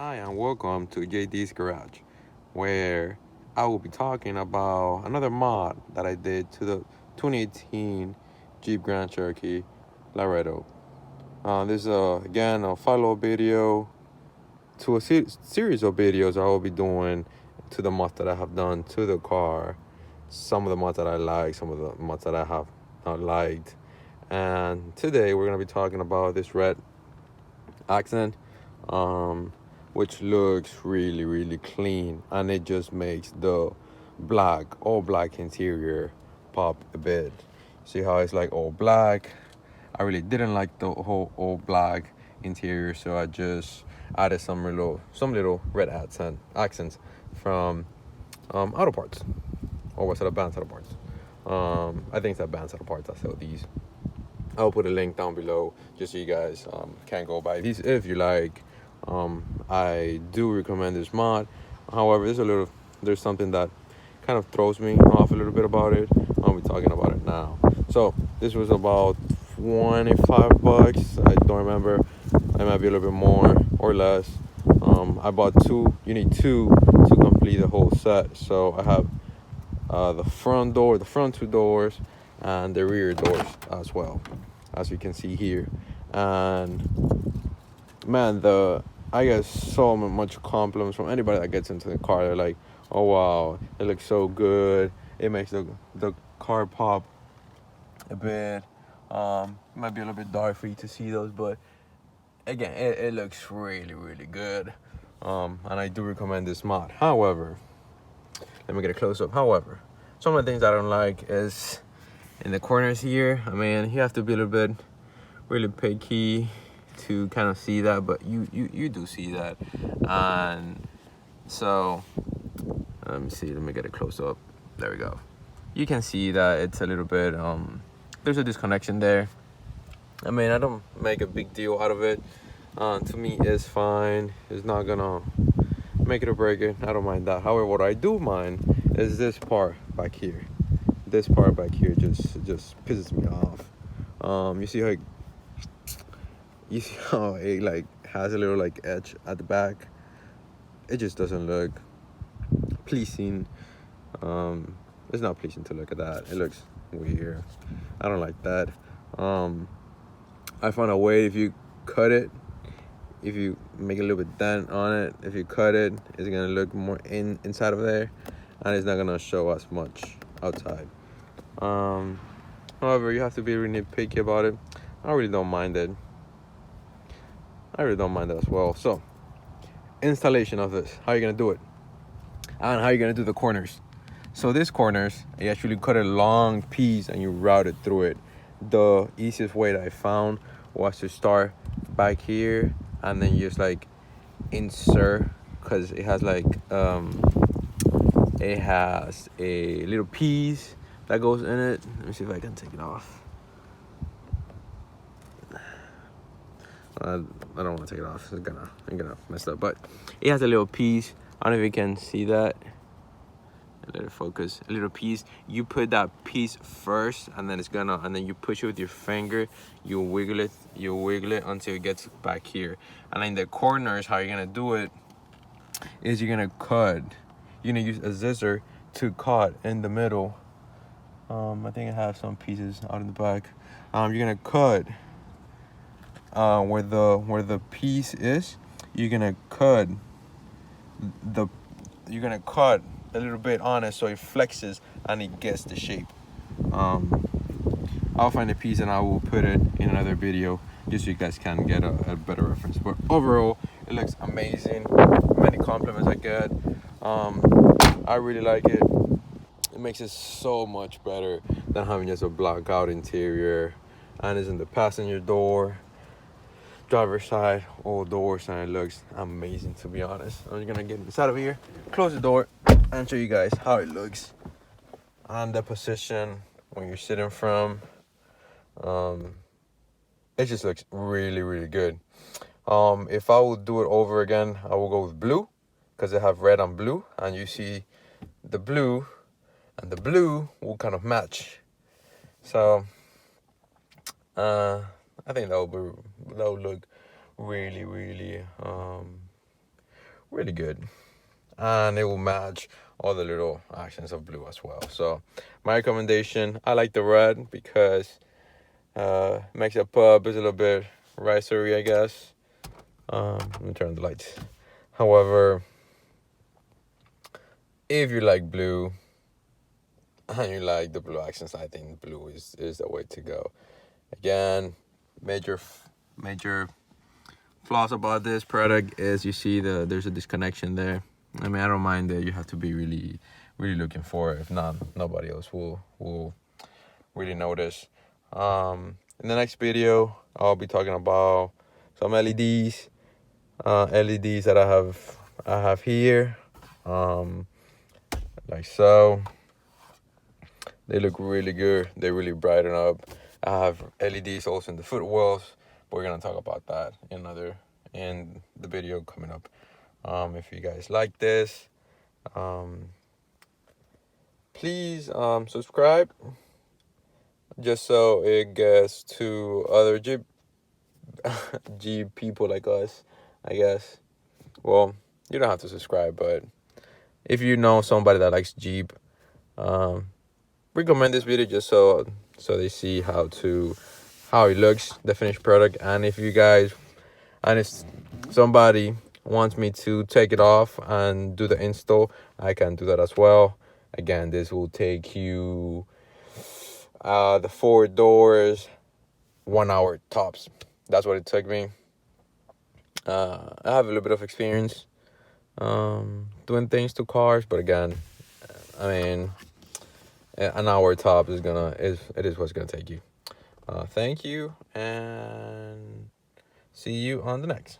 Hi and welcome to JD's Garage, where I will be talking about another mod that I did to the 2018 Jeep Grand Cherokee Laredo. This is again a follow-up video to a series of videos I will be doing to the mods that I have done to the car. Some of the mods that I like, some of the mods that I have not liked. And today we're going to be talking about this red accent. Which looks really clean, and it just makes the all black interior pop a bit. See how it's like all black? I really didn't like the whole all black interior, so I just added some little red accents from auto parts, or was it a Band Auto Parts? I think it's a Band Auto Parts that sell these. I'll put a link down below just so you guys can go buy these if you like. I do recommend this mod. However, there's something that kind of throws me off a little bit about it. I'll be talking about it now. So this was about 25 bucks. I don't remember. It might be a little bit more or less. I bought two. You need two to complete the whole set. So I have the front two doors, and the rear doors as well, as you can see here. And man, I get so much compliments from anybody that gets into the car. They're like, "Oh wow, it looks so good. It makes the car pop a bit." It might be a little bit dark for you to see those, but again, it looks really good. And I do recommend this mod. However, let me get a close up. However, some of the things I don't like is in the corners here. I mean, you have to be a little bit really picky to kind of see that, but you do see that. And so let me see, let me get a close up. There we go. You can see that it's a little bit there's a disconnection there. I mean, I don't make a big deal out of it. To me, it's fine. It's not gonna make it or break it. I don't mind that. However, what I do mind is this part back here. This part back here just pisses me off. You see how it like has a little like edge at the back. It just doesn't look pleasing. It's not pleasing to look at that. It looks weird. I don't like that. I found a way, if you cut it, if you make a little bit dent on it, if you cut it, it's gonna look more inside of there, and it's not gonna show as much outside. However, you have to be really picky about it. I really don't mind it. I really don't mind that as well. So, installation of this. How are you gonna do it? And how are you gonna do the corners? So these corners, you actually cut a long piece and you route it through it. The easiest way that I found was to start back here and then just like insert, because it has like it has a little piece that goes in it. Let me see if I can take it off. I don't want to take it off. I'm gonna mess up. But it has a little piece. I don't know if you can see that. Let it focus. A little piece. You put that piece first, and then and then you push it with your finger. You wiggle it until it gets back here. And in the corners, how you're gonna do it is you're gonna cut. You're gonna use a scissor to cut in the middle. I think I have some pieces out in the back. You're gonna cut where the piece is. You're gonna cut a little bit on it so it flexes and it gets the shape. I'll find a piece and I will put it in another video just so you guys can get a better reference. But overall, it looks amazing. Many compliments I get. I really like it. It makes it so much better than having just a black out interior. And it's in the passenger door, driver's side, all doors, and it looks amazing, to be honest. I'm just gonna get inside of here, close the door, and show you guys how it looks and the position when you're sitting from. It just looks really good. If I would do it over again, I will go with blue, because they have red and blue, and you see the blue and the blue will kind of match. So I think that would look really really good. And it will match all the little accents of blue as well. So my recommendation, I like the red because makes it pop is a little bit ricery, I guess. Let me turn on the lights. However, if you like blue and you like the blue accents, I think blue is the way to go. Again, major flaws about this product is you see there's a disconnection there. I mean, I don't mind that you have to be really looking for it. If not, nobody else will really notice. In the next video, I'll be talking about some LEDs, LEDs that I have here, like so. They look really good. They really brighten up. I have LEDs also in the footwells, but we're gonna talk about that in the video coming up. If you guys like this, please subscribe, just so it gets to other Jeep people like us, I guess. Well, you don't have to subscribe, but if you know somebody that likes Jeep, recommend this video just so they see how it looks, the finished product. And if somebody wants me to take it off and do the install, I can do that as well. Again, this will take you the 4 doors 1 hour tops. That's what it took me. I have a little bit of experience doing things to cars, but again, I mean, an hour top is what's gonna take you. Thank you, and see you on the next.